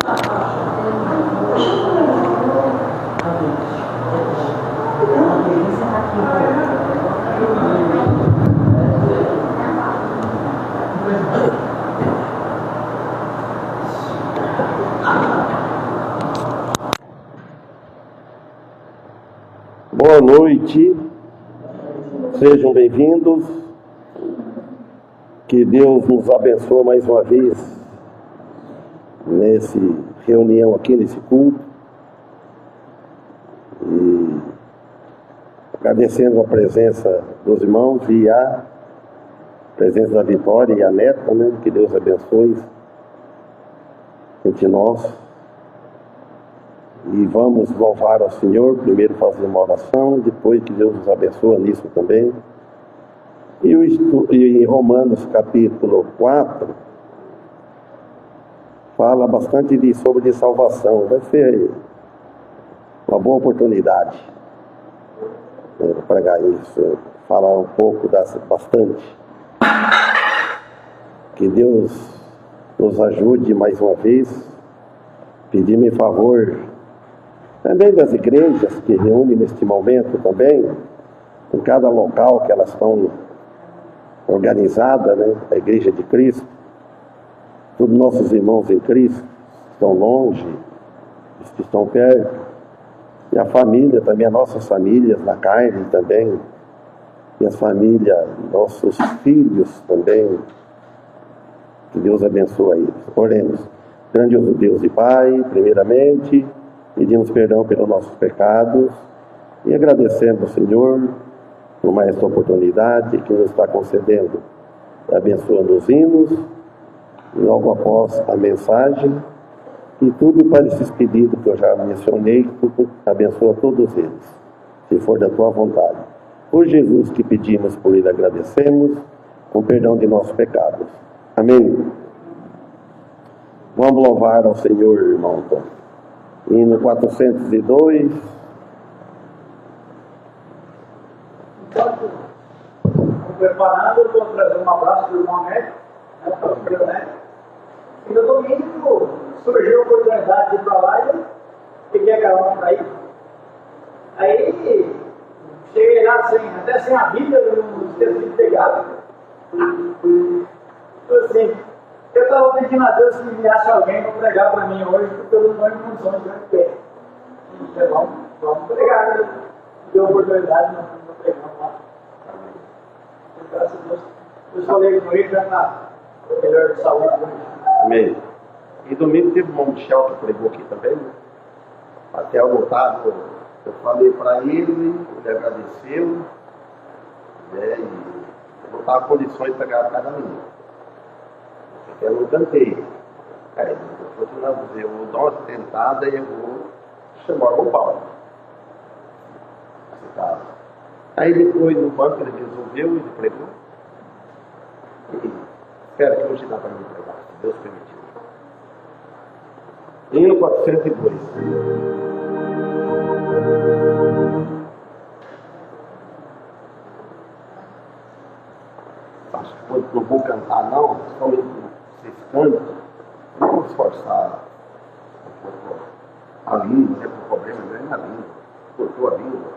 Boa noite, sejam bem-vindos, que Deus nos abençoe mais uma vez nessa reunião aqui, nesse culto, e agradecendo a presença dos irmãos e a presença da Vitória e a Neta, né? Que Deus abençoe entre nós. E vamos louvar ao Senhor, primeiro fazer uma oração, depois que Deus nos abençoe nisso também. E em Romanos capítulo 4, fala bastante sobre salvação. Vai ser uma boa oportunidade para pregar isso, falar um pouco bastante. Que Deus nos ajude mais uma vez, pedir-me favor também das igrejas que reúnem neste momento também, em cada local que elas estão organizadas, né? A Igreja de Cristo, todos nossos irmãos em Cristo, que estão longe, os que estão perto, e a família também, as nossas famílias na carne também, e as famílias, nossos filhos também, que Deus abençoe eles. Oremos. Grandioso Deus e Pai, primeiramente, pedimos perdão pelos nossos pecados e agradecemos ao Senhor por mais esta oportunidade que nos está concedendo, abençoando os hinos, e logo após a mensagem, e tudo para esses pedidos que eu já mencionei, tudo abençoa todos eles, se for da tua vontade. Por Jesus que pedimos, por ele agradecemos, com perdão de nossos pecados. Amém. Vamos louvar ao Senhor, irmão Antônio. Hino 402. Enquanto preparando, eu estou trazendo um abraço do irmão Neto, e no domingo surgiu a oportunidade de ir para lá e eu peguei a carona para ir. Aí cheguei lá até sem a Bíblia, eu não esqueci de pegar. Então assim, eu estava pedindo a Deus que enviasse alguém para pregar para mim hoje, porque eu não estou em condições de pé. Então vamos pregar, né? Deu oportunidade, nós vamos pregar lá. Graças a Deus, os colegas do Rio já está melhor de saúde. Amém. E domingo teve o irmão Michel que pregou aqui também, né? Até o Otávio, eu falei para ele agradeceu, né? E eu estava em condições de pegar a cada menino. Eu não cantei. Eu vou dar uma tentada e eu vou chamar o Paulo. Aí depois no banco ele resolveu, ele pregou. E espera que hoje dá para me pregar, se Deus permitiu. Hino 402. Acho que não vou cantar não, somente vocês cantam. Não vamos forçar a língua, né? O problema não é na língua. Cortou a língua.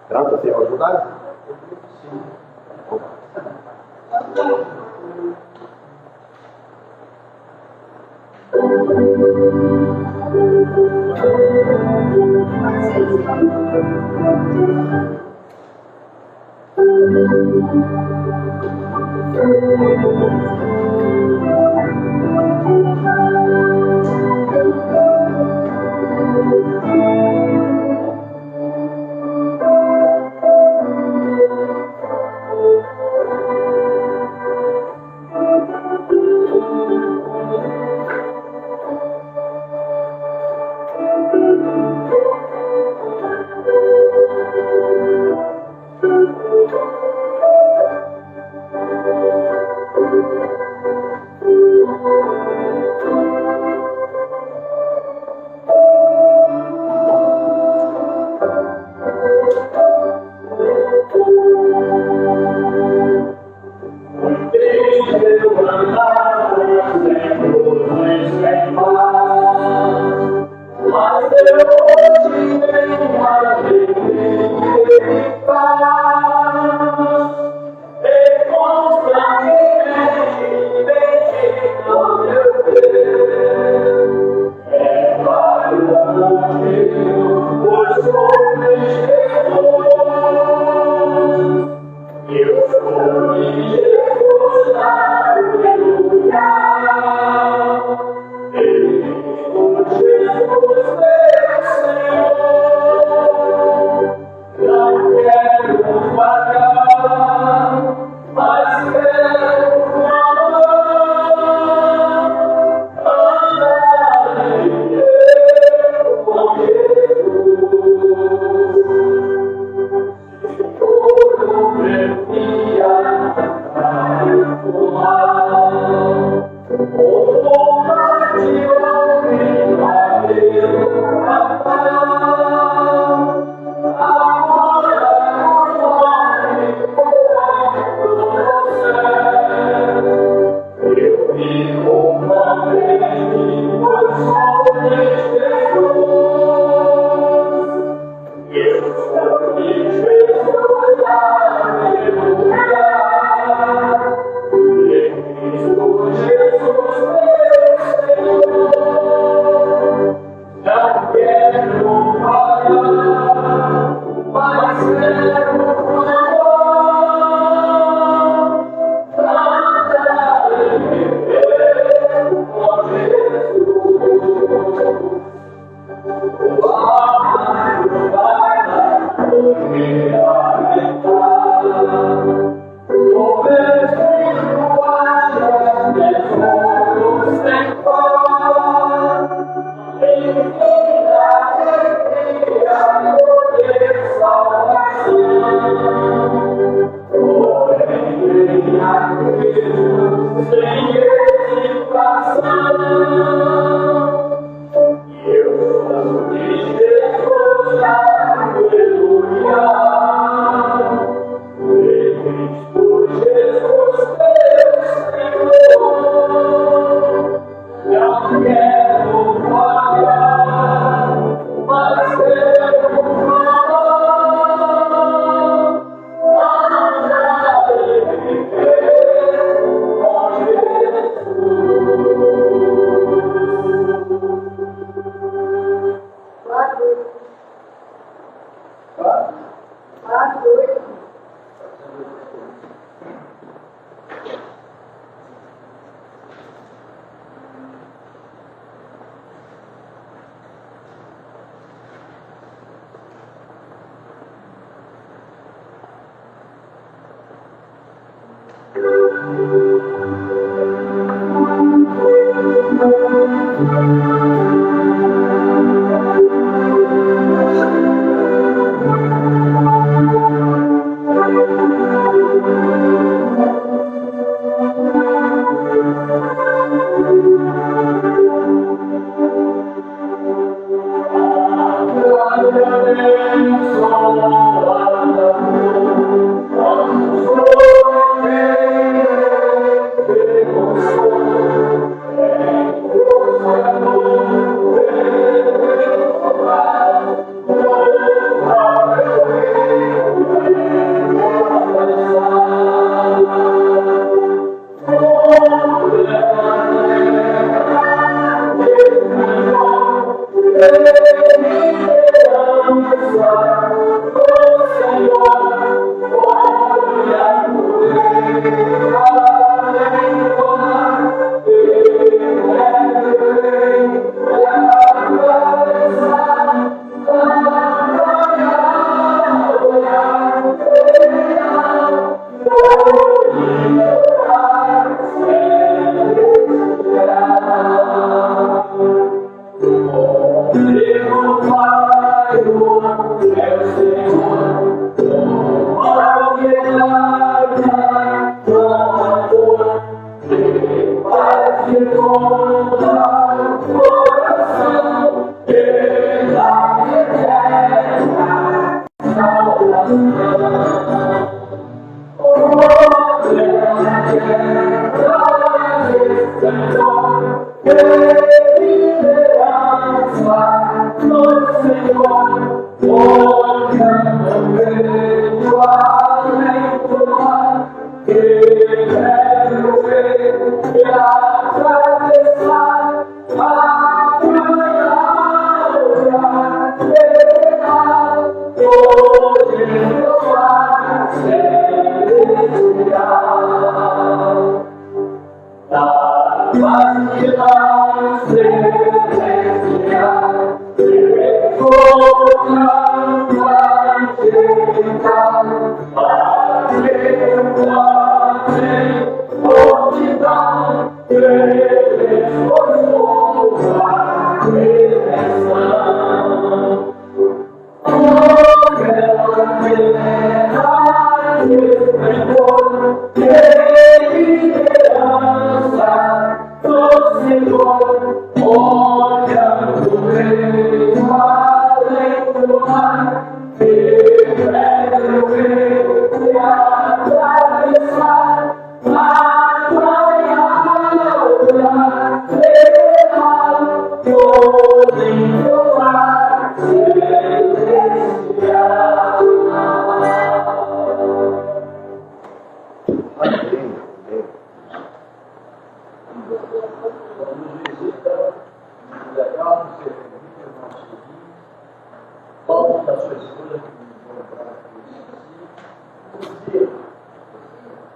Canta, Senhor, ajudar?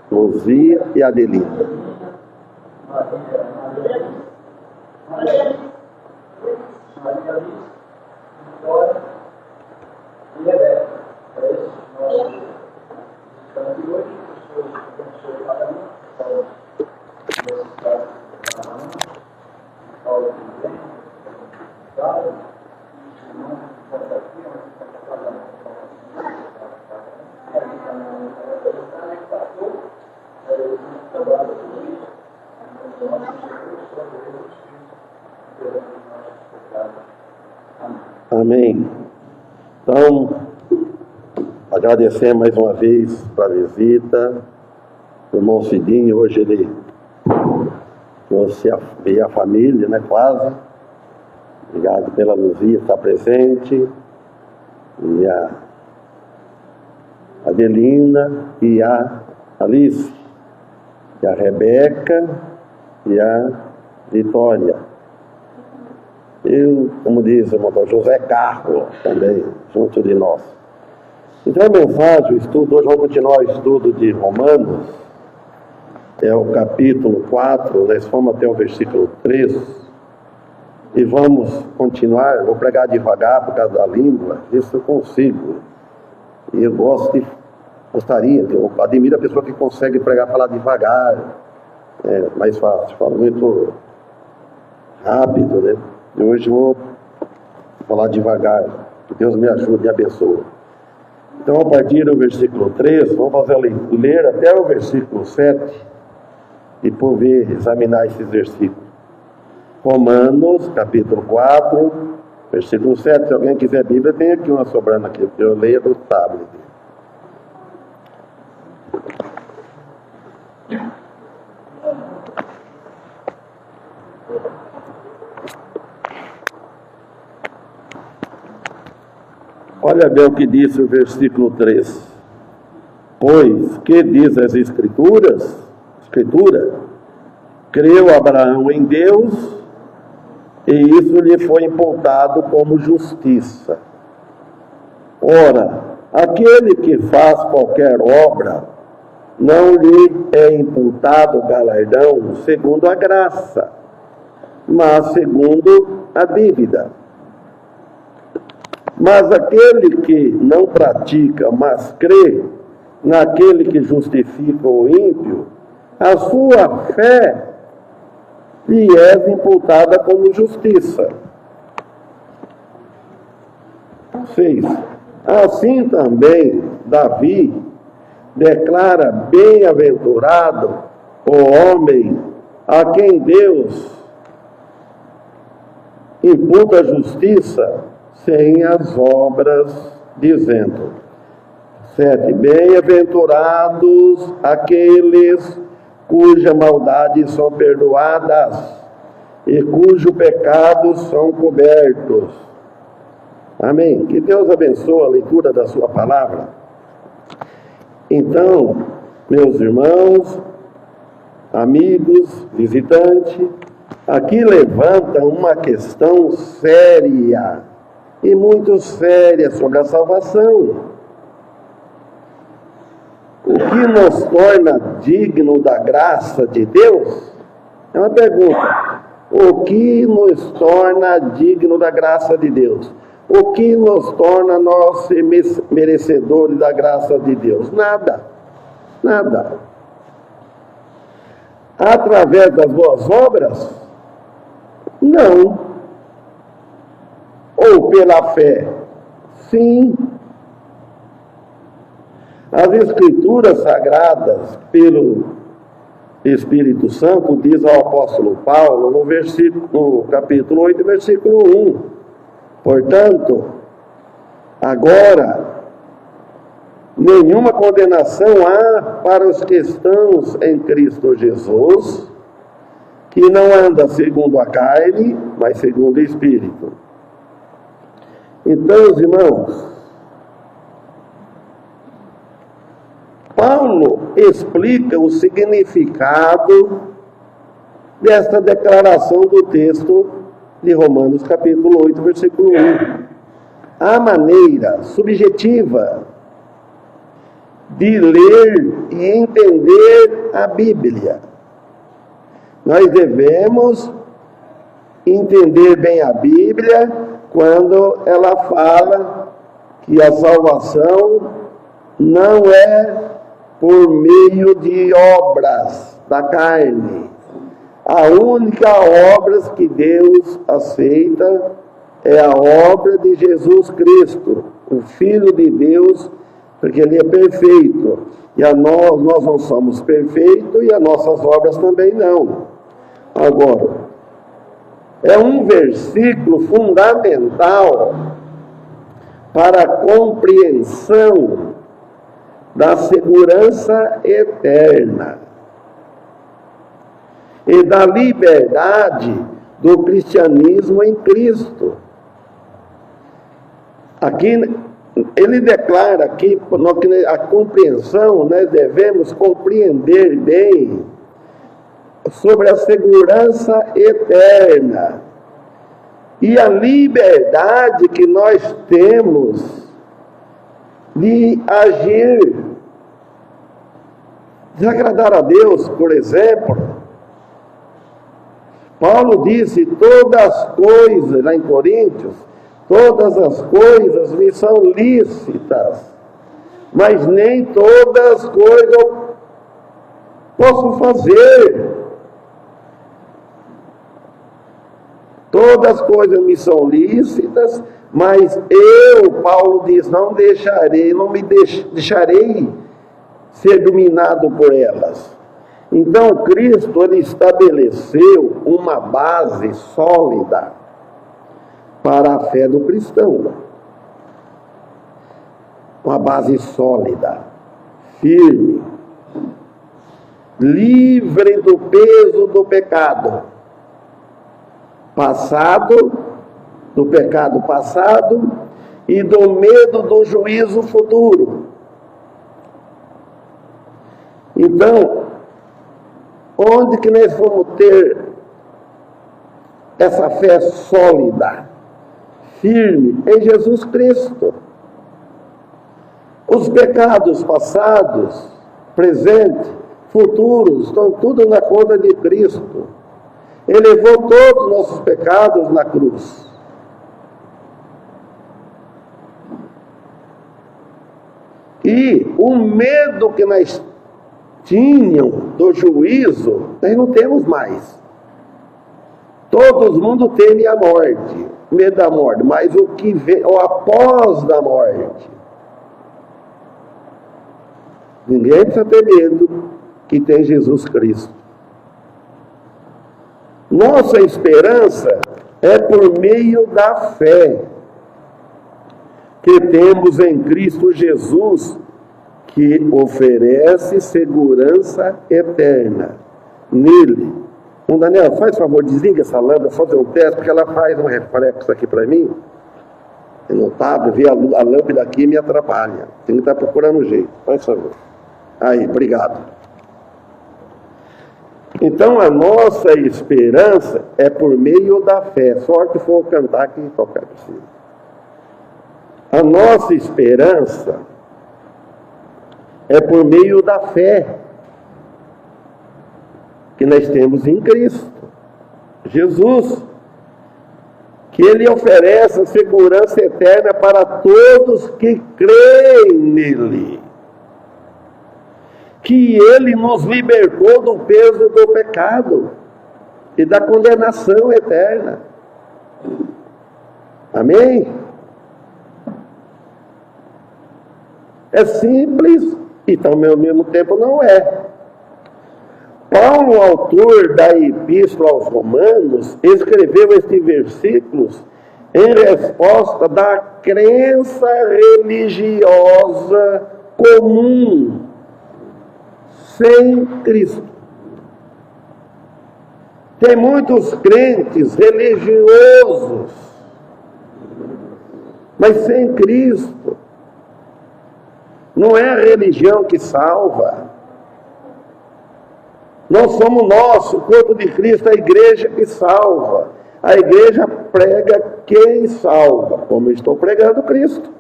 Luzia e Adelina. Amém. Então, agradecer mais uma vez pela visita. O irmão Cidinho, hoje ele trouxe a família, né, quase. Obrigado pela Luzia estar presente. E a Adelina e a Alice. E a Rebeca e a Vitória. E, como diz o irmão José Carlos, também, junto de nós. Então a mensagem, o estudo, hoje vamos continuar o estudo de Romanos, é o capítulo 4, nós fomos até o versículo 3, e vamos continuar, vou pregar devagar por causa da língua, isso eu consigo, e eu gostaria, eu admiro a pessoa que consegue pregar, falar devagar, é mais fácil, falo muito rápido, né? E hoje vou falar devagar, que Deus me ajude e abençoe. Então, a partir do versículo 3, vamos fazer ler até o versículo 7, e por ver, examinar esses versículos. Romanos, capítulo 4, versículo 7. Se alguém quiser Bíblia, tem aqui uma sobrando aqui, porque eu leio do tablet. Olha bem o que diz o versículo 3. Pois, que diz as Escritura? Creu Abraão em Deus, e isso lhe foi imputado como justiça. Ora, aquele que faz qualquer obra, não lhe é imputado galardão segundo a graça, mas segundo a dívida. Mas aquele que não pratica, mas crê naquele que justifica o ímpio, a sua fé lhe é imputada como justiça. 6. Assim também Davi declara bem-aventurado o homem a quem Deus imputa justiça sem as obras, dizendo: 7. Bem-aventurados aqueles cuja maldade são perdoadas e cujos pecados são cobertos. Amém. Que Deus abençoe a leitura da sua palavra. Então, meus irmãos, amigos, visitantes, aqui levanta uma questão séria, e muito séria, sobre a salvação. O que nos torna digno da graça de Deus? É uma pergunta. O que nos torna digno da graça de Deus? O que nos torna nós merecedores da graça de Deus? Nada. Nada. Através das boas obras? Não. Ou pela fé? Sim. As Escrituras Sagradas, pelo Espírito Santo, diz ao apóstolo Paulo, no capítulo 8, versículo 1. Portanto, agora, nenhuma condenação há para os que estão em Cristo Jesus, que não anda segundo a carne, mas segundo o Espírito. Então, irmãos, Paulo explica o significado desta declaração do texto de Romanos capítulo 8, versículo 1. A maneira subjetiva de ler e entender a Bíblia. Nós devemos entender bem a Bíblia quando ela fala que a salvação não é por meio de obras da carne. A única obra que Deus aceita é a obra de Jesus Cristo, o Filho de Deus, porque Ele é perfeito. E nós não somos perfeitos e as nossas obras também não. Agora, é um versículo fundamental para a compreensão da segurança eterna e da liberdade do cristianismo em Cristo. Aqui ele declara que a compreensão, nós devemos compreender bem sobre a segurança eterna e a liberdade que nós temos de agir, de agradar a Deus. Por exemplo, Paulo disse: todas as coisas, lá em Coríntios, todas as coisas me são lícitas, mas nem todas as coisas eu posso fazer. Todas as coisas me são lícitas, mas eu, Paulo diz, não me deixarei ser dominado por elas. Então, Cristo, ele estabeleceu uma base sólida para a fé do cristão. Uma base sólida, firme, livre do peso do pecado passado, do pecado passado e do medo do juízo futuro. Então, onde que nós vamos ter essa fé sólida, firme em Jesus Cristo. Os pecados passados, presentes, futuros, estão tudo na conta de Cristo. Ele levou todos os nossos pecados na cruz. E o medo que nós tínhamos do juízo, nós não temos mais. Todo mundo teme a morte, medo da morte, mas o que vem, o após da morte, ninguém precisa ter medo que tem Jesus Cristo. Nossa esperança é por meio da fé que temos em Cristo Jesus, que oferece segurança eterna. Nele. Daniel, faz favor, desliga essa lâmpada, fazer um teste, porque ela faz um reflexo aqui para mim. Eu não estava, ver a lâmpada aqui me atrapalha. Tem que estar procurando um jeito. Faz favor. Aí, obrigado. Então, a nossa esperança é por meio da fé. Só que for cantar que tocar possível. A nossa esperança é por meio da fé que nós temos em Cristo Jesus, que Ele oferece segurança eterna para todos que creem nele, que Ele nos libertou do peso do pecado e da condenação eterna. Amém? É simples e também ao mesmo tempo não é. Paulo, autor da Epístola aos Romanos, escreveu estes versículos em resposta da crença religiosa comum sem Cristo. Tem muitos crentes religiosos, mas sem Cristo. Não é a religião que salva. Não somos nós, o corpo de Cristo, a igreja que salva. A igreja prega quem salva, como eu estou pregando Cristo.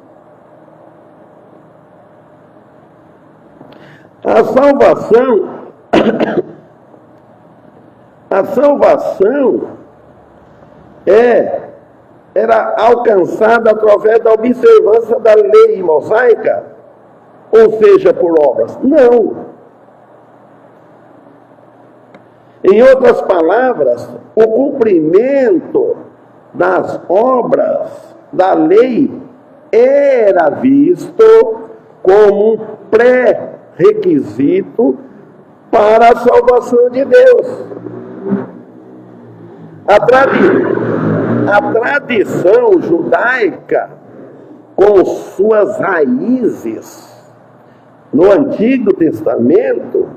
A salvação era alcançada através da observância da lei mosaica, ou seja, por obras. Não. Em outras palavras, o cumprimento das obras da lei era visto como um pré-requisito para a salvação de Deus. A tradição judaica, com suas raízes no Antigo Testamento,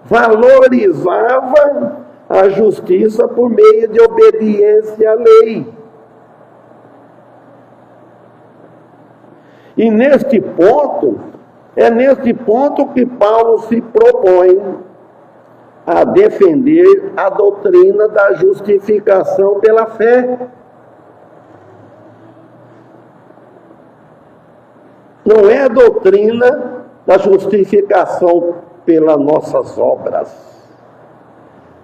valorizava a justiça por meio de obediência à lei. E é neste ponto que Paulo se propõe a defender a doutrina da justificação pela fé. Não é a doutrina da justificação pelas nossas obras,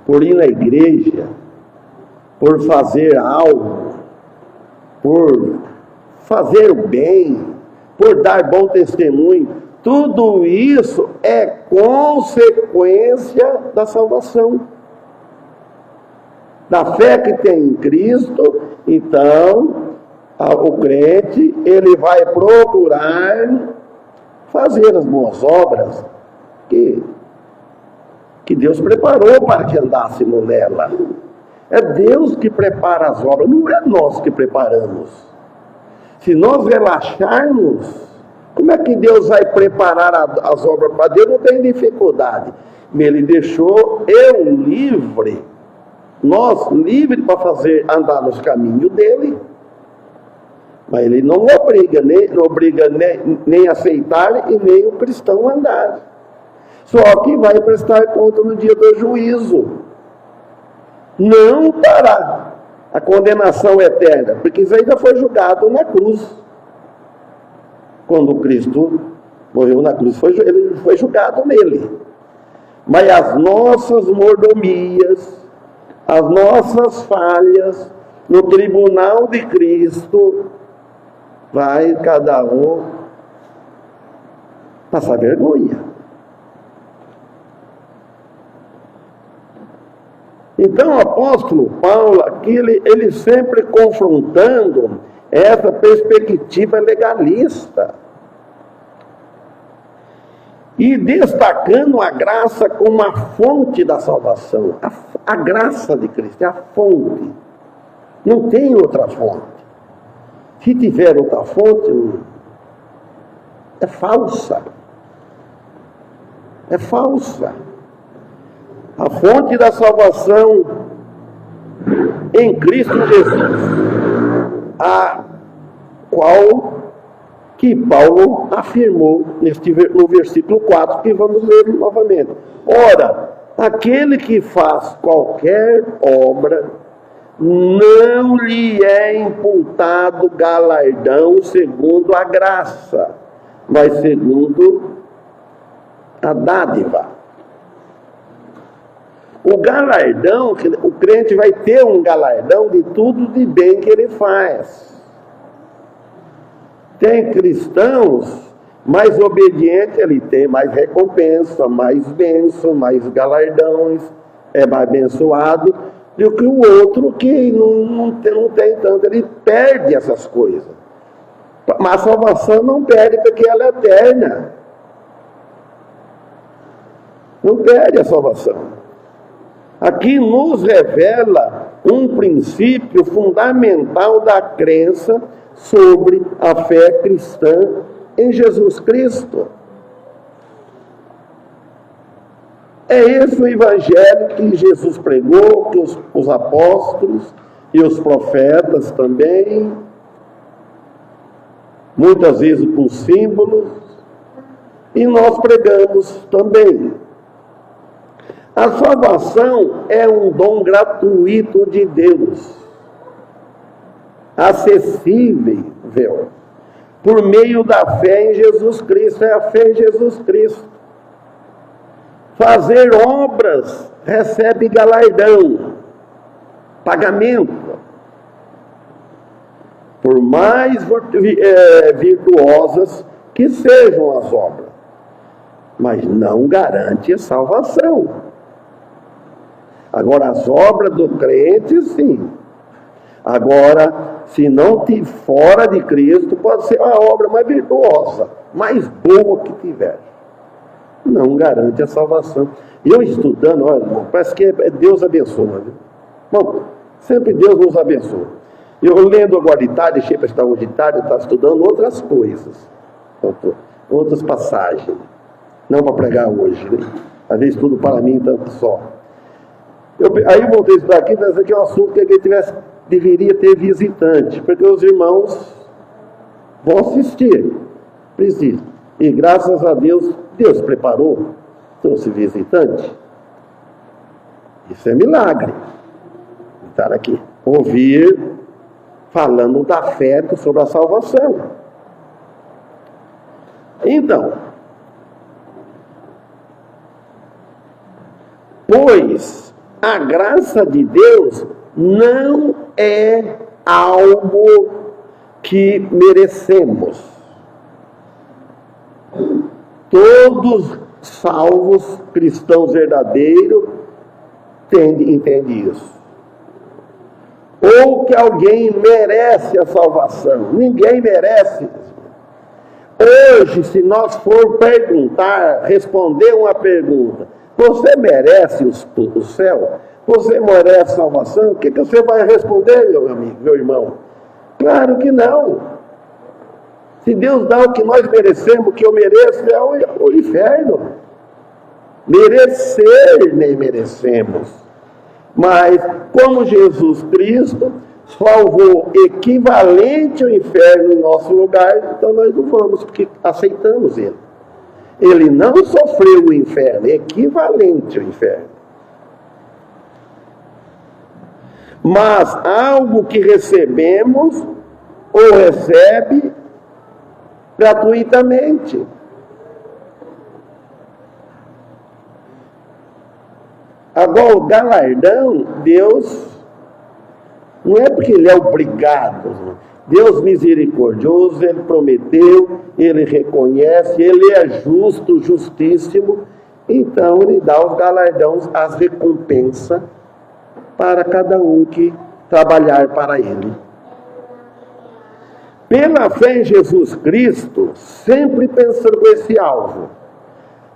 por ir na igreja, por fazer algo, por fazer o bem, por dar bom testemunho. Tudo isso é consequência da salvação, da fé que tem em Cristo. Então, o crente, ele vai procurar fazer as boas obras que Deus preparou para que andássemos nela. É Deus que prepara as obras, não é nós que preparamos. Se nós relaxarmos, como é que Deus vai preparar as obras para Deus? Não tem dificuldade. Ele deixou eu livre, nós livres para andar nos caminhos dele. Mas ele não obriga nem a aceitar e nem o cristão a andar. Só que vai prestar conta no dia do juízo. Não para a condenação eterna, porque isso ainda foi julgado na cruz. Quando Cristo morreu na cruz, ele foi julgado nele. Mas as nossas mordomias, as nossas falhas, no tribunal de Cristo, vai cada um passar vergonha. Então o apóstolo Paulo, aqui, ele sempre confrontando essa perspectiva legalista. E destacando a graça como a fonte da salvação. A graça de Cristo é a fonte. Não tem outra fonte. Se tiver outra fonte, é falsa. É falsa. A fonte da salvação em Cristo Jesus, a qual que Paulo afirmou no versículo 4, que vamos ler novamente. Ora, aquele que faz qualquer obra, não lhe é imputado galardão segundo a graça, mas segundo a dádiva. O galardão, o crente vai ter um galardão de tudo de bem que ele faz. Tem cristãos mais obedientes, ele tem mais recompensa, mais bênção, mais galardões, é mais abençoado do que o outro que não tem tanto, ele perde essas coisas. Mas a salvação não perde porque ela é eterna. Não perde a salvação. Aqui nos revela um princípio fundamental da crença sobre a fé cristã em Jesus Cristo. É esse o evangelho que Jesus pregou, que os apóstolos e os profetas também, muitas vezes com símbolos, e nós pregamos também. A salvação é um dom gratuito de Deus, acessível, por meio da fé em Jesus Cristo. É a fé em Jesus Cristo. Fazer obras recebe galardão, pagamento. Por mais virtuosas que sejam as obras, mas não garante a salvação. Agora, as obras do crente, sim. Agora, se não estiver fora de Cristo, pode ser a obra mais virtuosa, mais boa que tiver. Não garante a salvação. E eu estudando, olha, irmão, parece que Deus abençoa. Viu? Bom, sempre Deus nos abençoa. Eu lendo agora de tarde, deixei para estar hoje de tarde, eu estava estudando outras coisas. Outras passagens. Não para pregar hoje, né? Às vezes tudo para mim, tanto só. Aí eu voltei a estudar aqui, mas aqui é um assunto que alguém deveria ter visitante, porque os irmãos vão assistir. Precisa. E graças a Deus, Deus preparou, trouxe visitante. Isso é milagre. Estar aqui. Ouvir falando da fé sobre a salvação. Então, pois a graça de Deus não é algo que merecemos. Todos salvos, cristãos verdadeiros, entendem isso. Ou que alguém merece a salvação. Ninguém merece. Hoje, se nós for responder uma pergunta, você merece o céu? Você merece salvação? O que você vai responder, meu amigo, meu irmão? Claro que não. Se Deus dá o que nós merecemos, o que eu mereço é o inferno. Merecer nem merecemos. Mas, como Jesus Cristo salvou equivalente ao inferno em nosso lugar, então nós não vamos, porque aceitamos Ele. Ele não sofreu o inferno, é equivalente ao inferno. mas algo que recebemos ou recebe gratuitamente. Agora, o galardão, Deus, não é porque Ele é obrigado. Deus misericordioso, Ele prometeu, Ele reconhece, Ele é justo, justíssimo. Então, Ele dá os galardões, as recompensas para cada um que trabalhar para Ele. Pela fé em Jesus Cristo, sempre pensando com esse alvo.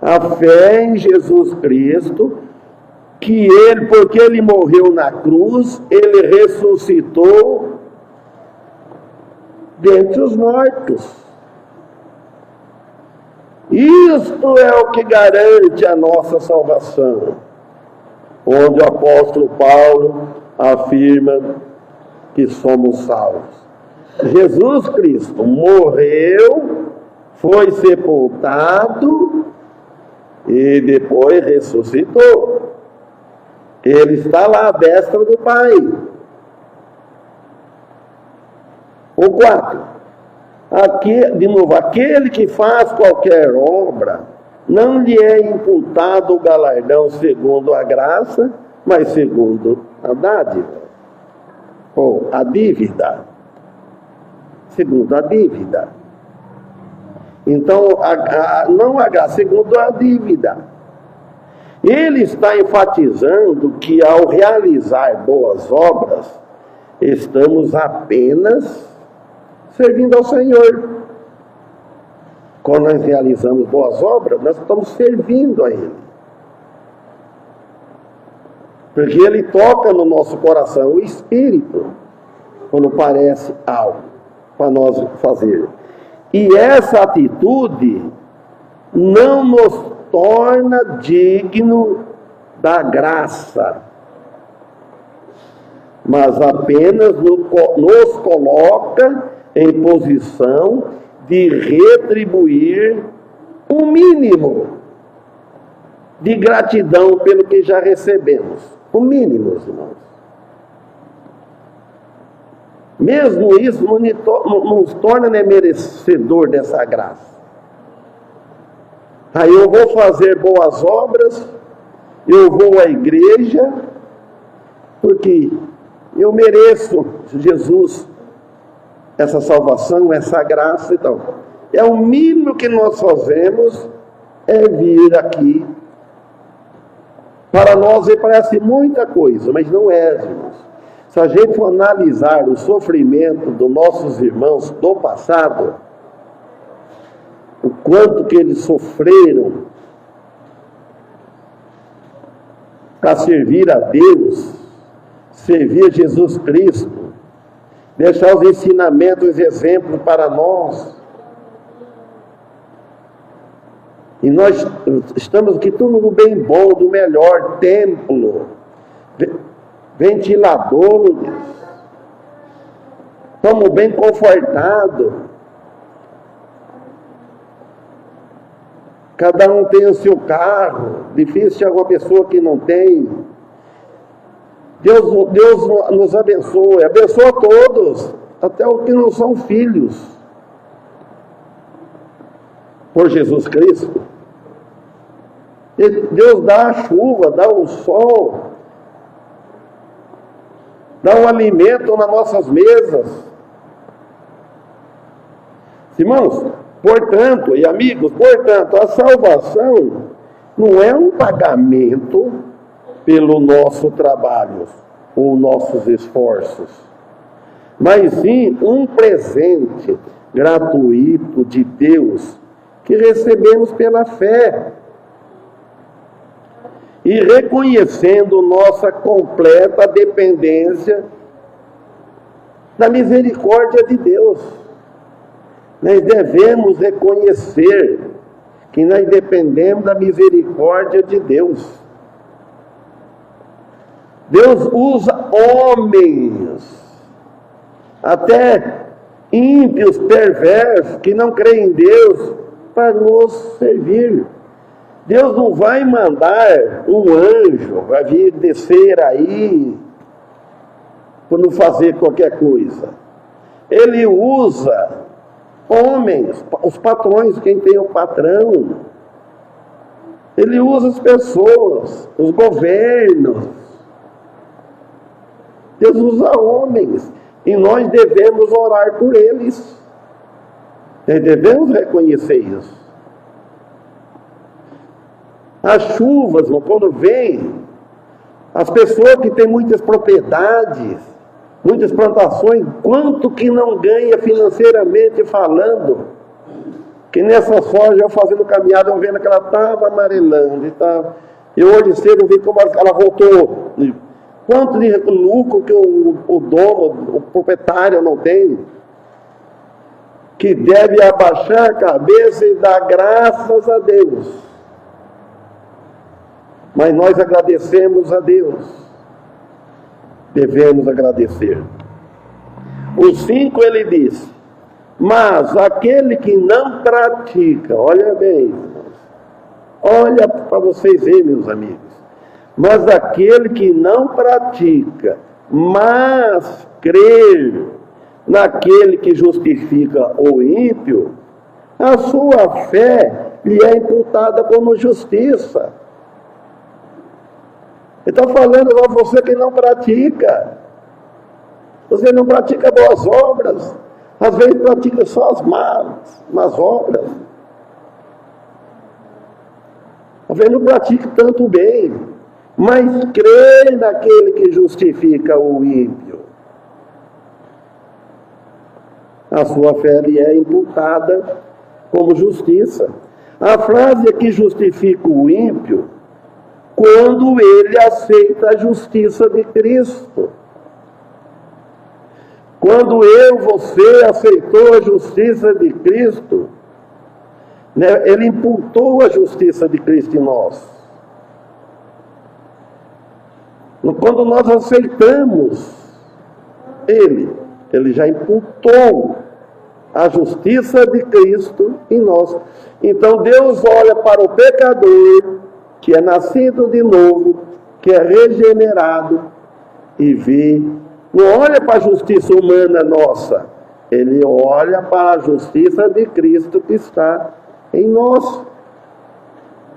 A fé em Jesus Cristo, que Ele, porque Ele morreu na cruz, Ele ressuscitou dentre os mortos. Isto é o que garante a nossa salvação. Onde o apóstolo Paulo afirma que somos salvos. Jesus Cristo morreu, foi sepultado e depois ressuscitou. Ele está lá à destra do Pai. O 4. Aqui, de novo, aquele que faz qualquer obra, não lhe é imputado o galardão segundo a graça, mas segundo a dádiva. Ou a dívida. Segundo a dívida. Então, não a graça, segundo a dívida. Ele está enfatizando que ao realizar boas obras, estamos apenas servindo ao Senhor. Quando nós realizamos boas obras, nós estamos servindo a Ele. Porque Ele toca no nosso coração, o Espírito, quando parece algo para nós fazer. E essa atitude não nos torna digno da graça, mas apenas nos coloca em posição de retribuir o mínimo de gratidão pelo que já recebemos. O mínimo, irmãos. Mesmo isso não nos torna merecedor dessa graça. Aí eu vou fazer boas obras, eu vou à igreja, porque eu mereço, Jesus, essa salvação, essa graça e tal. É o mínimo que nós fazemos, é vir aqui. Para nós parece muita coisa, mas não é, irmãos. Se a gente for analisar o sofrimento dos nossos irmãos do passado, o quanto que eles sofreram para servir a Deus, servir a Jesus Cristo, deixar os ensinamentos, os exemplos para nós. E nós estamos aqui tudo no bem bom, do melhor templo, ventiladores, estamos bem confortados. Cada um tem o seu carro, difícil alguma pessoa que não tem. Deus nos abençoe, abençoa todos, até os que não são filhos, por Jesus Cristo. Deus dá a chuva, dá o sol, dá o alimento nas nossas mesas. Irmãos, portanto, e amigos, a salvação não é um pagamento pelo nosso trabalho ou nossos esforços, mas sim um presente gratuito de Deus que recebemos pela fé e reconhecendo nossa completa dependência da misericórdia de Deus. Nós devemos reconhecer que nós dependemos da misericórdia de Deus. Deus usa homens, até ímpios, perversos, que não creem em Deus, para nos servir. Deus não vai mandar um anjo, vai vir descer aí por não fazer qualquer coisa. Ele usa homens, os patrões, quem tem o patrão. Ele usa as pessoas, os governos. Deus usa homens. E nós devemos orar por eles. Nós devemos reconhecer isso. As chuvas, quando vêm, as pessoas que têm muitas propriedades, muitas plantações, quanto que não ganha financeiramente falando, que nessa soja, eu fazendo caminhada, eu vendo que ela estava amarelando, e hoje cedo eu vi como ela voltou. Quanto de lucro que o dono, o proprietário não tem, que deve abaixar a cabeça e dar graças a Deus. Mas nós agradecemos a Deus. Devemos agradecer. O 5 ele diz: mas aquele que não pratica, olha bem, irmãos, olha para vocês verem, meus amigos. Mas aquele que não pratica, mas crer naquele que justifica o ímpio, a sua fé lhe é imputada como justiça. Ele está falando a você que não pratica. Você não pratica boas obras. Às vezes pratica só as más obras. Às vezes não pratica tanto bem. Mas crê naquele que justifica o ímpio. A sua fé lhe é imputada como justiça. A frase aqui justifica o ímpio quando ele aceita a justiça de Cristo. Quando você aceitou a justiça de Cristo, né, ele imputou a justiça de Cristo em nós. Quando nós aceitamos ele já imputou a justiça de Cristo em nós. Então Deus olha para o pecador, que é nascido de novo, que é regenerado, e vê, não olha para a justiça humana nossa, ele olha para a justiça de Cristo que está em nós.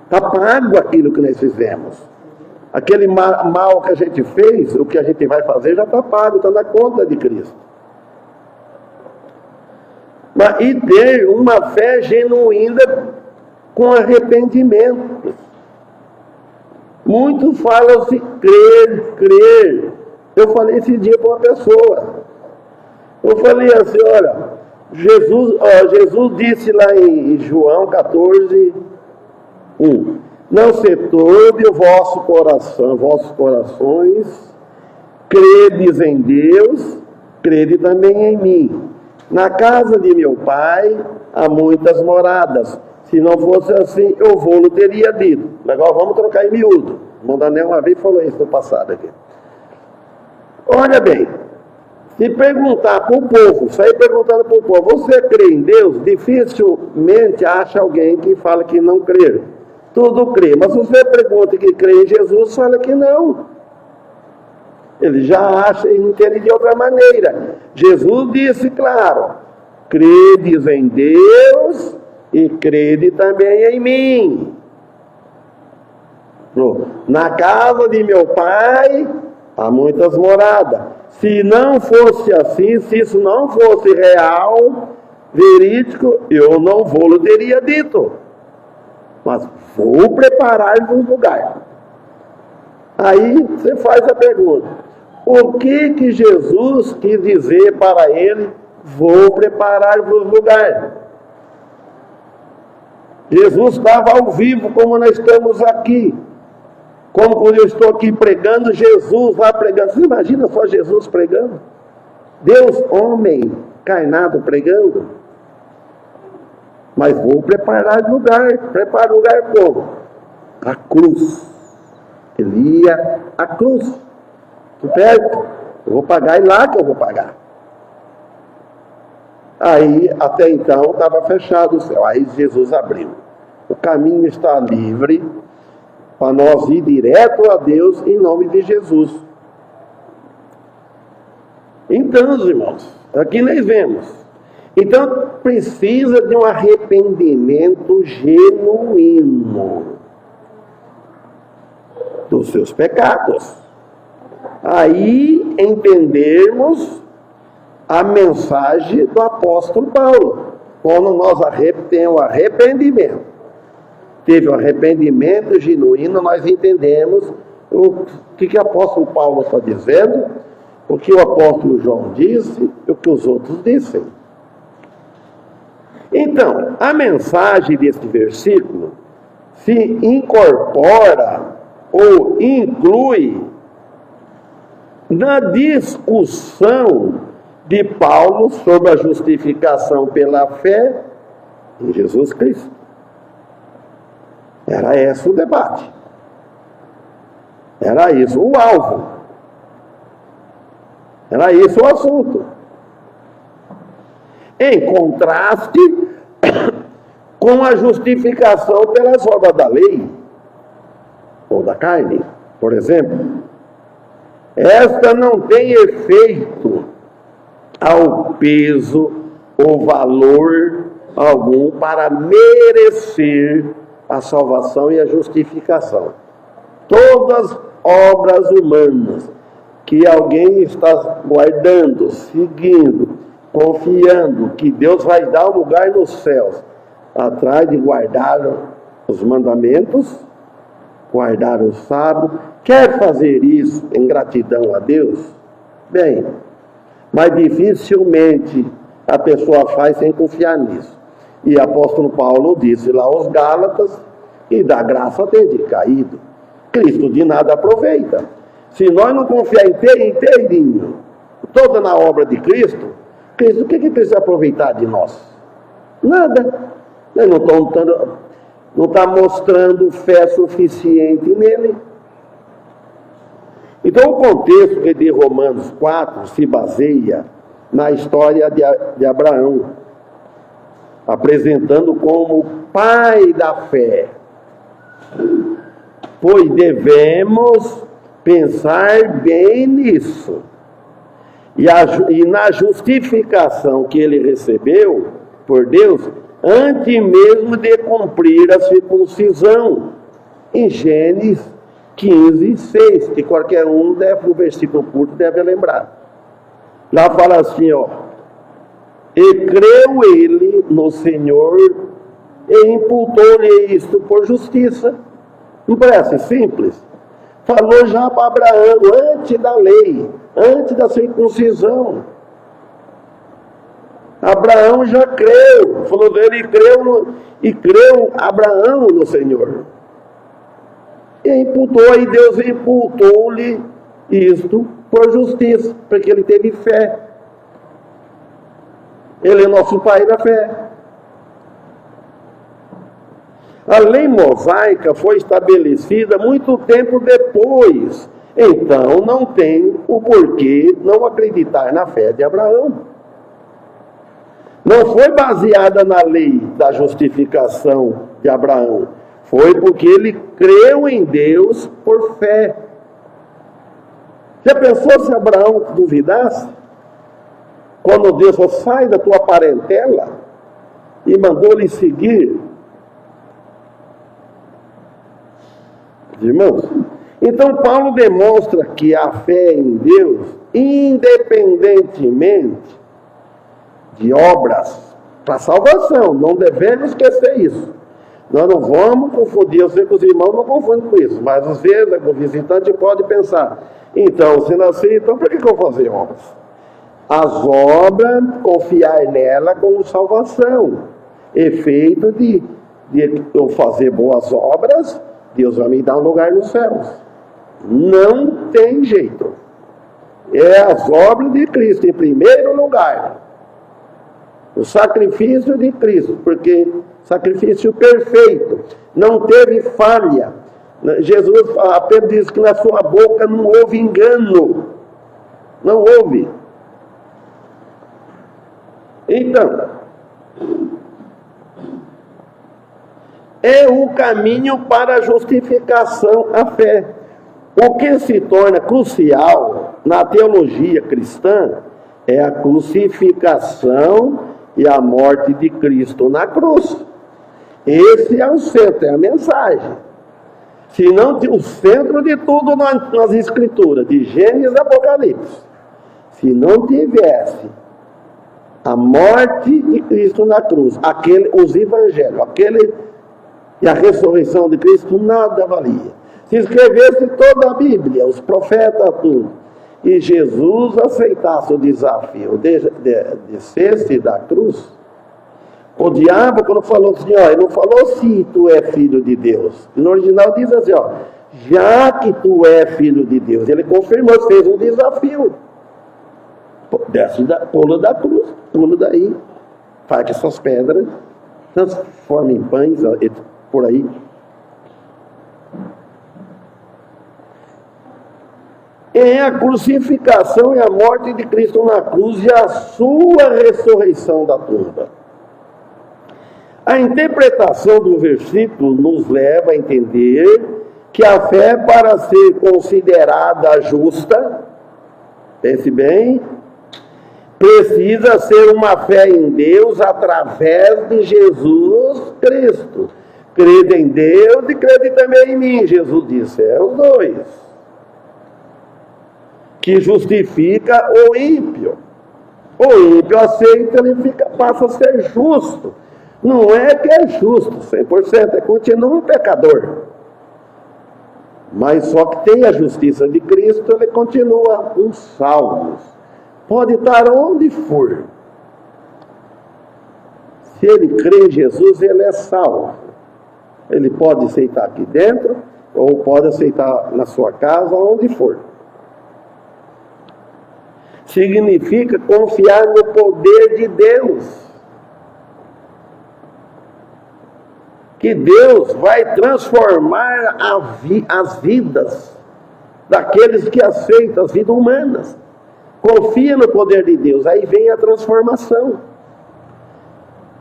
Está pago aquilo que nós fizemos. Aquele mal que a gente fez, o que a gente vai fazer já está pago, está na conta de Cristo. E ter uma fé genuína com arrependimento. Muitos falam assim, crer. Eu falei esse dia para uma pessoa. Eu falei assim, olha, Jesus disse lá em João 14, 1. Não se turbe o vosso coração, vossos corações, credes em Deus, crede também em mim. Na casa de meu pai há muitas moradas. Se não fosse assim, eu vou-lo teria dito. Agora vamos trocar em miúdo. O irmão Daniel uma vez falou isso no passado aqui. Olha bem, se perguntar para o povo, sair perguntando para o povo, você crê em Deus? Dificilmente acha alguém que fala que não crê. Tudo crê. Mas se você pergunta que crê em Jesus, fala que não. Ele já acha e não entende de outra maneira. Jesus disse, claro, credes em Deus e crede também em mim. Na casa de meu pai há muitas moradas. Se não fosse assim, se isso não fosse real, verídico, eu não vou-lo teria dito. Mas vou preparar-vos lugar. Aí você faz a pergunta: o que Jesus quis dizer para ele? Vou preparar-vos lugar. Jesus estava ao vivo, como nós estamos aqui. Como quando eu estou aqui pregando, Jesus lá pregando. Você imagina só Jesus pregando? Deus, homem, encarnado pregando. Mas vou preparar lugar. Preparar lugar como? A cruz. Ele ia à cruz. Tu perto? Eu vou pagar e lá que eu vou pagar. Aí, até então, estava fechado o céu. Aí Jesus abriu. O caminho está livre para nós ir direto a Deus em nome de Jesus. Então, irmãos, aqui nós vemos. Então, precisa de um arrependimento genuíno dos seus pecados. Aí entendermos a mensagem do apóstolo Paulo. Quando nós temos o arrependimento, teve um arrependimento genuíno, nós entendemos o que o apóstolo Paulo está dizendo, o que o apóstolo João disse e o que os outros dizem. Então, a mensagem desse versículo se incorpora ou inclui na discussão de Paulo sobre a justificação pela fé em Jesus Cristo. Era esse o debate. Era isso o alvo. Era isso o assunto. Em contraste com a justificação pelas obras da lei ou da carne, por exemplo. Esta não tem efeito ao peso ou valor algum para merecer a salvação e a justificação. Todas obras humanas que alguém está guardando, seguindo, confiando que Deus vai dar um lugar nos céus, atrás de guardar os mandamentos, guardar o sábado, quer fazer isso em gratidão a Deus? Bem, mas dificilmente a pessoa faz sem confiar nisso. E o apóstolo Paulo disse lá aos Gálatas, e da graça tem de caído. Cristo de nada aproveita. Se nós não confiar inteirinho, toda na obra de Cristo, o que Cristo vai aproveitar de nós? Nada. Nós não está mostrando fé suficiente nele. Então o contexto de Romanos 4 se baseia na história de Abraão, apresentando como o pai da fé. Pois devemos pensar bem nisso. E na justificação que ele recebeu por Deus, antes mesmo de cumprir a circuncisão, em Gênesis 15, 6, que qualquer um do versículo curto deve lembrar. Lá fala assim, ó: e creu ele no Senhor e imputou-lhe isto por justiça. Não parece simples? Falou já para Abraão, antes da lei, antes da circuncisão. Abraão já creu, falou dele, creu Abraão no Senhor. E Deus imputou-lhe isto por justiça, porque ele teve fé. Ele é nosso pai da fé. A lei mosaica foi estabelecida muito tempo depois, então não tem o porquê não acreditar na fé de Abraão. Não foi baseada na lei da justificação de Abraão, foi porque ele creu em Deus por fé. Já pensou se Abraão duvidasse? Quando Deus falou, sai da tua parentela, e mandou-lhe seguir. Irmãos, então Paulo demonstra que a fé em Deus, independentemente de obras para salvação, não devemos esquecer isso. Nós não vamos confundir, eu sei que os irmãos não confundem com isso, mas às vezes o visitante pode pensar, então, se nascer, então por que eu vou fazer obras? As obras, confiar nela como salvação, efeito de eu fazer boas obras, Deus vai me dar um lugar nos céus. Não tem jeito. É as obras de Cristo, em primeiro lugar. O sacrifício de Cristo, porque sacrifício perfeito, não teve falha. Jesus apenas diz que na sua boca não houve engano. Não houve. Então, é o caminho para a justificação, a fé. O que se torna crucial na teologia cristã É a crucificação e a morte de Cristo na cruz. Esse é o centro, é a mensagem. Se não, o centro de tudo nas Escrituras, de Gênesis e Apocalipse, se não tivesse a morte de Cristo na cruz, os evangelhos, e a ressurreição de Cristo, nada valia. Se escrevesse toda a Bíblia, os profetas, tudo, e Jesus aceitasse o desafio, descesse da cruz, o diabo, quando falou assim, ó, ele não falou se tu é filho de Deus. No original diz assim, ó, já que tu é filho de Deus. Ele confirmou, fez um desafio. Desce pula da cruz, pula daí. Faz que essas pedras transformem em pães, ó, por aí. É a crucificação e a morte de Cristo na cruz e a sua ressurreição da tumba. A interpretação do versículo nos leva a entender que a fé, para ser considerada justa, pense bem, precisa ser uma fé em Deus através de Jesus Cristo. Crede em Deus e crede também em mim, Jesus disse, os dois. Que justifica o ímpio. O ímpio aceita, ele passa a ser justo. Não é que é justo, 100%, continua um pecador. Mas só que tem a justiça de Cristo, ele continua um salvo. Pode estar onde for. Se ele crê em Jesus, ele é salvo. Ele pode aceitar aqui dentro, ou pode aceitar na sua casa, onde for. Significa confiar no poder de Deus. Que Deus vai transformar as vidas daqueles que aceitam, as vidas humanas. Confia no poder de Deus, aí vem a transformação.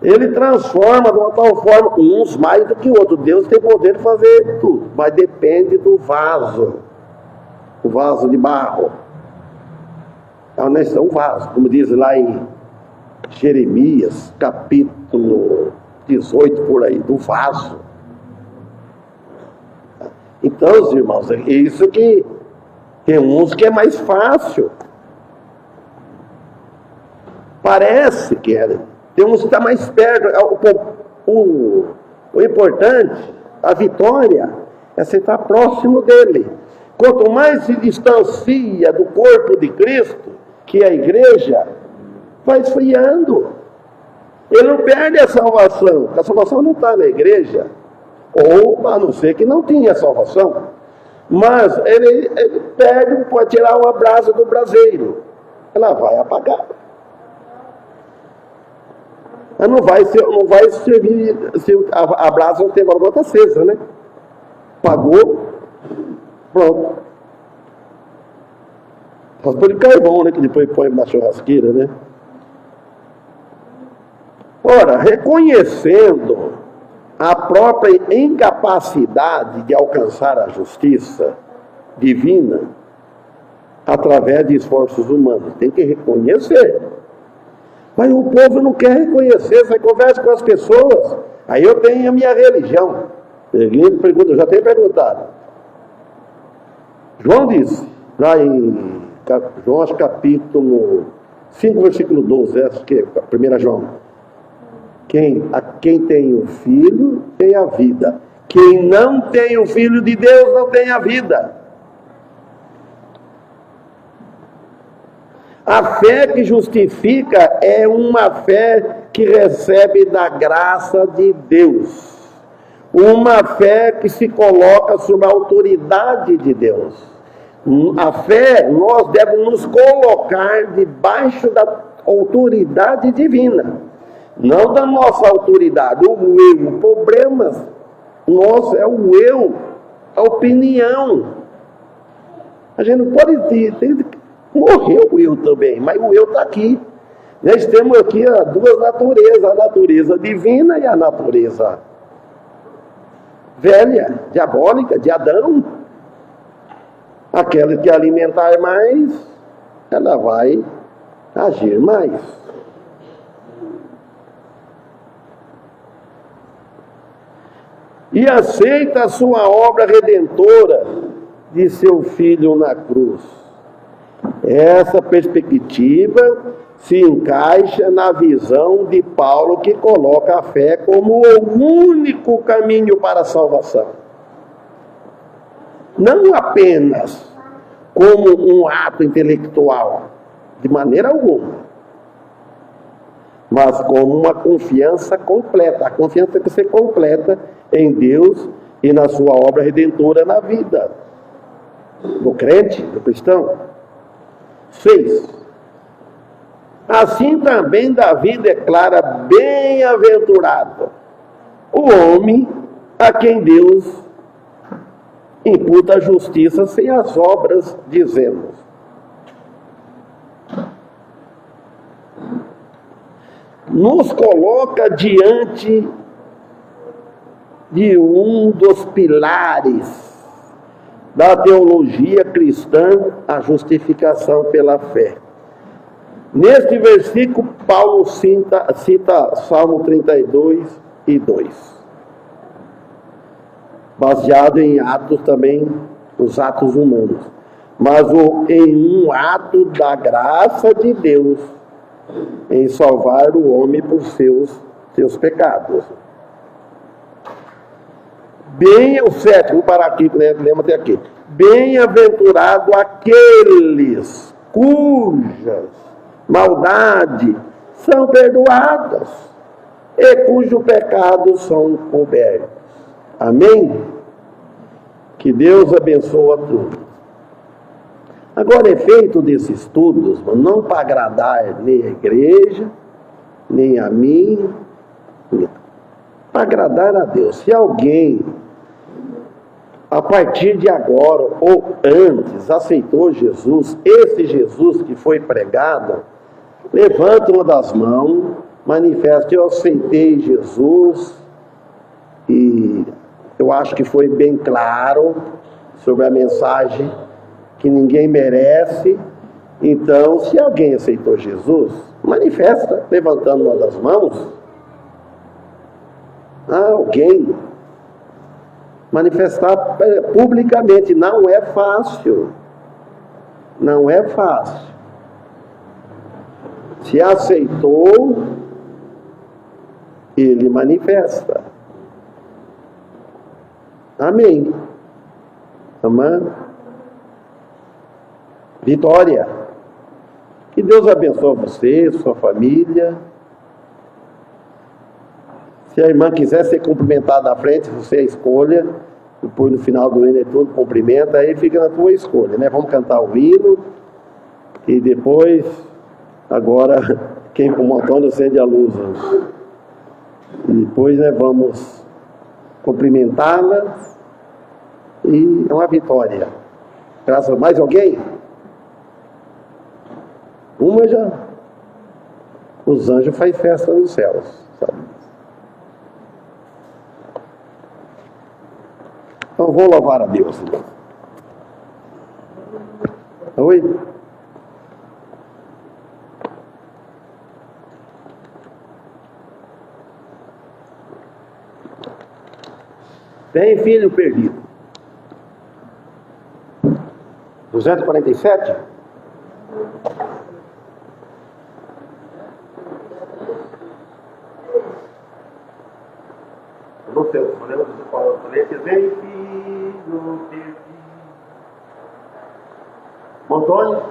Ele transforma de uma tal forma, uns mais do que outros. Deus tem poder de fazer tudo, mas depende do vaso. O vaso de barro. É um vaso, como diz lá em Jeremias, capítulo 18 por aí, do vaso. Então, irmãos, é isso que tem uns que é mais fácil. Parece que é. Tem uns que está mais perto. O importante, a vitória, é você estar próximo dele. Quanto mais se distancia do corpo de Cristo, que é a igreja, vai esfriando. Ele não perde a salvação. A salvação não está na igreja. Ou, a não ser que não tinha salvação. Mas ele perde, pode tirar uma brasa do braseiro. Ela vai apagar. Ela não vai servir se a brasa não tem uma gota acesa, né? Apagou, pronto. Só por carvão, né? Que depois põe na churrasqueira, né? Ora, reconhecendo a própria incapacidade de alcançar a justiça divina através de esforços humanos, tem que reconhecer. Mas o povo não quer reconhecer, você conversa com as pessoas, aí eu tenho a minha religião. Eu já tenho perguntado. João disse, lá em João capítulo 5, versículo 12, acho que é 1 João. Quem tem o Filho tem a vida. Quem não tem o Filho de Deus não tem a vida. A fé que justifica é uma fé que recebe da graça de Deus. Uma fé que se coloca sob a autoridade de Deus. A fé, nós devemos nos colocar debaixo da autoridade divina. Não da nossa autoridade, o eu. O problema nosso é o eu, a opinião. A gente não pode dizer, morreu o eu também, mas o eu está aqui. Nós temos aqui duas naturezas, a natureza divina e a natureza velha, diabólica, de Adão. Aquela que alimentar mais, ela vai agir mais. E aceita a sua obra redentora de seu Filho na cruz. Essa perspectiva se encaixa na visão de Paulo, que coloca a fé como o único caminho para a salvação. Não apenas como um ato intelectual, de maneira alguma, mas como uma confiança completa. A confiança tem que ser completa em Deus e na sua obra redentora na vida do crente, do cristão. 6. Assim também Davi declara bem-aventurado o homem a quem Deus imputa a justiça sem as obras, dizendo: nos coloca diante de um dos pilares da teologia cristã, a justificação pela fé. Neste versículo, Paulo cita Salmo 32 e 2, baseado em atos também, os atos humanos, mas em um ato da graça de Deus, em salvar o homem por seus pecados. O 7, vou parar aqui, lembra até aqui. Bem-aventurado aqueles cujas maldades são perdoadas e cujos pecados são cobertos. Amém? Que Deus abençoe a todos. Agora, efeito desses estudos, não para agradar nem a igreja, nem a mim, para agradar a Deus. Se alguém, a partir de agora ou antes, aceitou Jesus, esse Jesus que foi pregado, levante uma das mãos, manifeste: eu aceitei Jesus, e eu acho que foi bem claro sobre a mensagem, que ninguém merece. Então, se alguém aceitou Jesus, manifesta, levantando uma das mãos. Alguém manifestar publicamente não é fácil. Não é fácil. Se aceitou, ele manifesta. Amém. Amém. Vitória. Que Deus abençoe você, sua família. Se a irmã quiser ser cumprimentada à frente, você escolha. Depois, no final do hino, é tudo cumprimenta. Aí fica na tua escolha, né? Vamos cantar o hino. E depois, agora, quem com o Antônio acende a luz. E depois, né, vamos cumprimentá-la. E é uma vitória. Graças a mais alguém? Uma já. Os anjos fazem festa nos céus, sabe? Então vou louvar a Deus. Oi? Tem filho perdido. 247? No teu, podemos falar o colete, vem filho perdido. Antônio?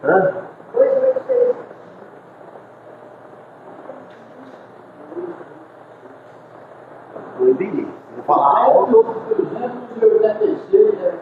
Hã? 286. Proibido. Vou falar alto. 286,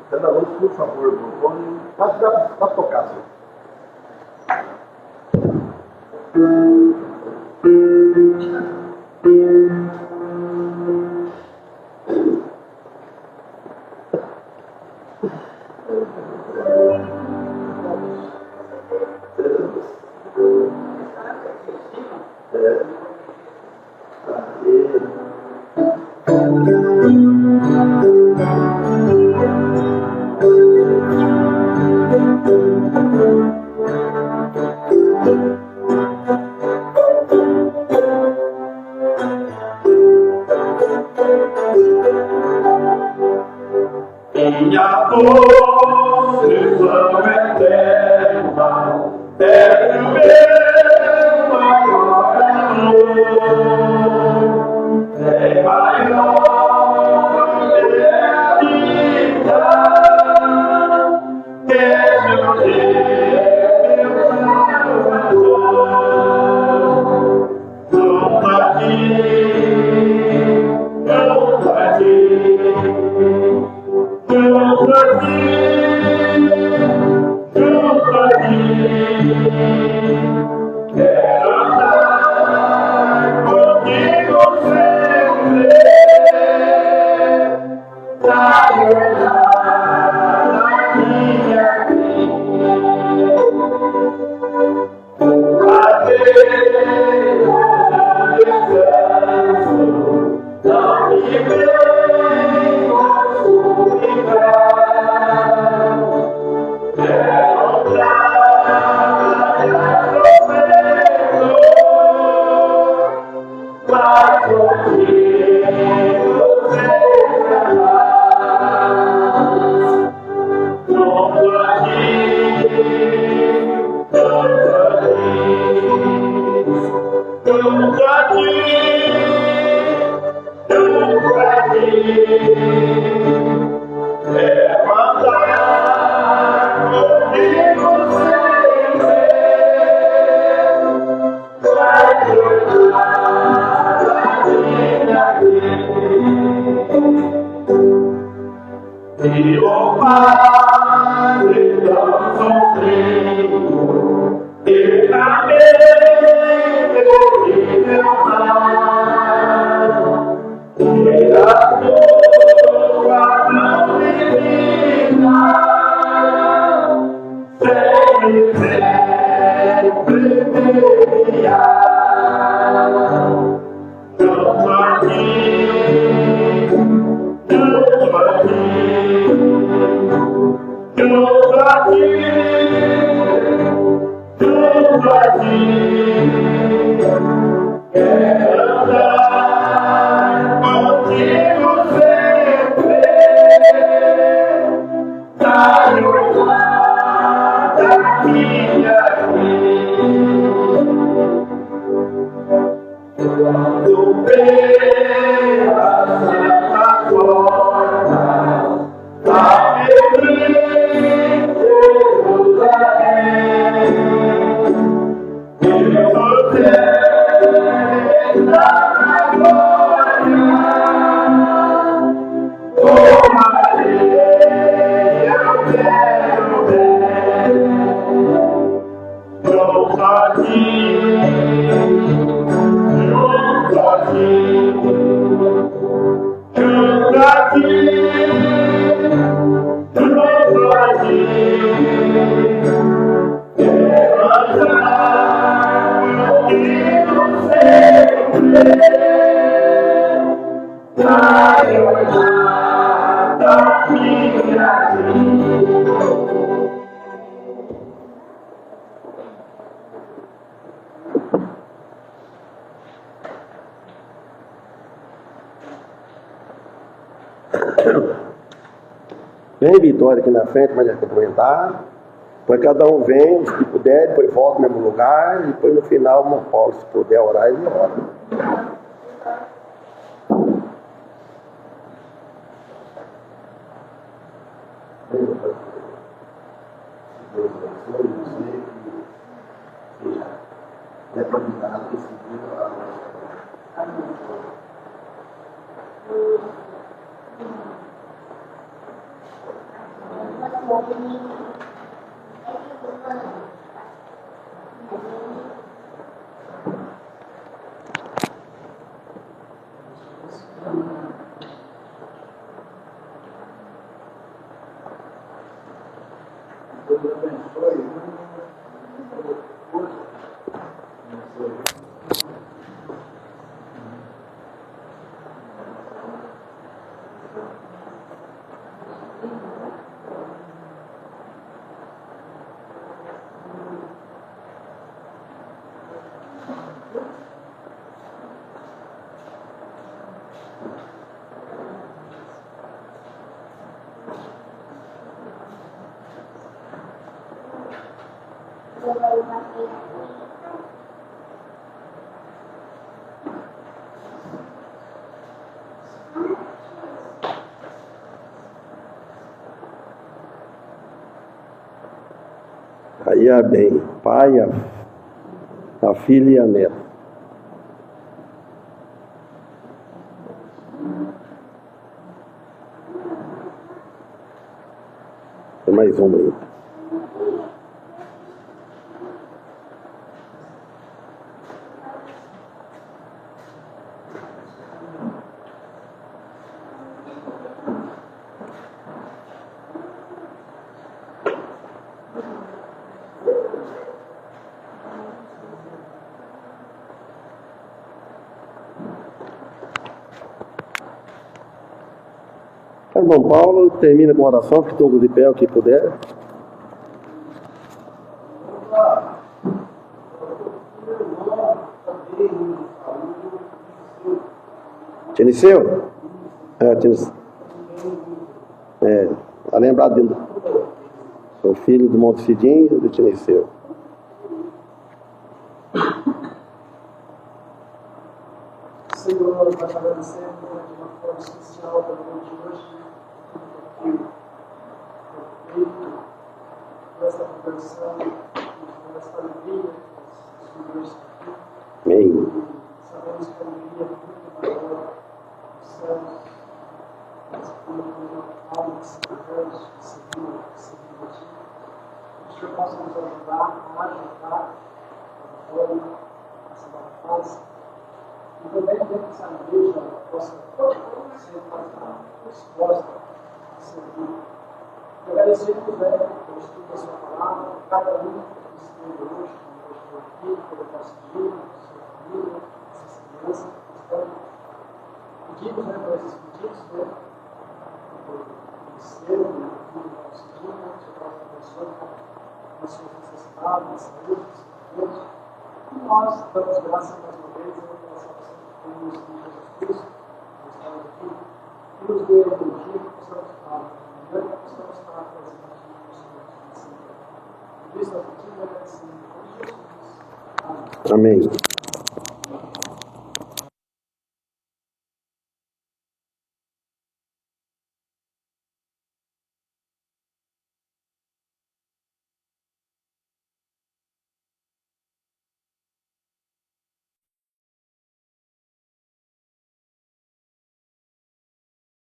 Cada um, por favor, pode tocar, senhor. Minha posição eterna é o meu maior amor, é maior que a vida, que meu Deus, junto a ti, junto a ti. Junto a ti, quero andar contigo sempre, pra guardar a minha vida. A Deus descanso, não me venho e o Padre tão sombrio, e também terrível mal, e a tua mão divina, sempre brilhar, junto a ti. Junto a ti, quero andar contigo sempre, pra guardar a minha vida. Quando pela santa porta Vem, Vitória, aqui na frente, mas já quer comentar. Depois cada um vem, se puder, depois volta no mesmo lugar, e depois no final, uma Paulo, se puder orar, ele ora. Deus abençoe você que seja determinado e seguido a nossa. Deus abençoe. Aí é bem, pai, a filha e a neta. Tem mais uma aí. Irmão Paulo, termina com oração, que todos de pé, o que puder. Tiniceu? Tiniceu. Tá lembrado dele. Sou filho do Monte Cidinho e do Tiniceu. Senhor, nós agradecemos de uma forma especial para o dia de hoje, por essa conversão, por essa alegria que os senhores aqui. Amém. Sabemos que a alegria é muito maior dos céus, mas por uma alma que se converte, que se viu a Ti. Que o Senhor possa nos ajudar a ajudar a forma, a se dar paz. E também dentro dessa igreja possa ser disposta a servir. Eu agradecemos, pelo estudo da sua palavra, cada um que esteve hoje, que estou aqui, pelo nosso dia, pela sua família, essas crianças que estão. Pedimos, por esses pedidos, do ministério, do filho do nosso dia, que o Senhor possa abençoar nas suas necessidades, na saúde, nos Deus. E nós damos graças mais uma vez pela salvação que temos em Jesus Cristo, que estamos aqui, e nos dê o dia que possamos estar, amanhã que possamos estar presentes no Senhor de sempre. Por isso, nós pedimos e agradecemos em Jesus. Amém. Amém.